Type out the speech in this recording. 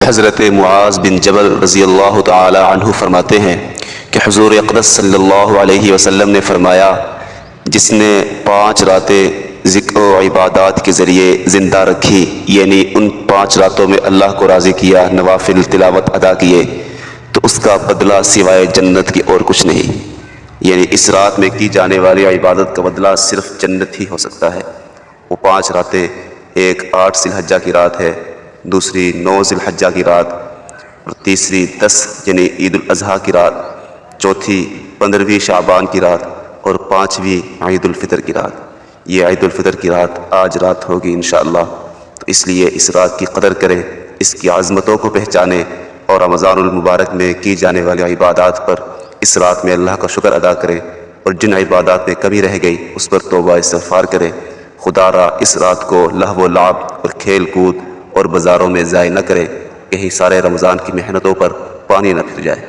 حضرت معاذ بن جبل رضی اللہ تعالی عنہ فرماتے ہیں کہ حضور اقدس صلی اللہ علیہ وسلم نے فرمایا، جس نے 5 راتیں ذکر و عبادات کے ذریعے زندہ رکھی، یعنی ان 5 راتوں میں اللہ کو راضی کیا، نوافل تلاوت ادا کیے، تو اس کا بدلہ سوائے جنت کی اور کچھ نہیں۔ یعنی اس رات میں کی جانے والی عبادت کا بدلہ صرف جنت ہی ہو سکتا ہے۔ وہ 5 راتیں، ایک 8 ذی الحجہ کی رات ہے، دوسری 9 ذی الحجہ کی رات، اور تیسری 10 یعنی عید الاضحیٰ کی رات، چوتھی 15ویں شعبان کی رات، اور 5ویں عید الفطر کی رات۔ یہ عید الفطر کی رات آج رات ہوگی انشاءاللہ، تو اس لیے اس رات کی قدر کریں، اس کی عظمتوں کو پہچانیں، اور رمضان المبارک میں کی جانے والی عبادات پر اس رات میں اللہ کا شکر ادا کریں، اور جن عبادات میں کمی رہ گئی اس پر توبہ استغفار کریں۔ خدا را اس رات کو لہو و لعب اور کھیل کود اور بازاروں میں ضائع نہ کرے، کہیں سارے رمضان کی محنتوں پر پانی نہ پھر جائے۔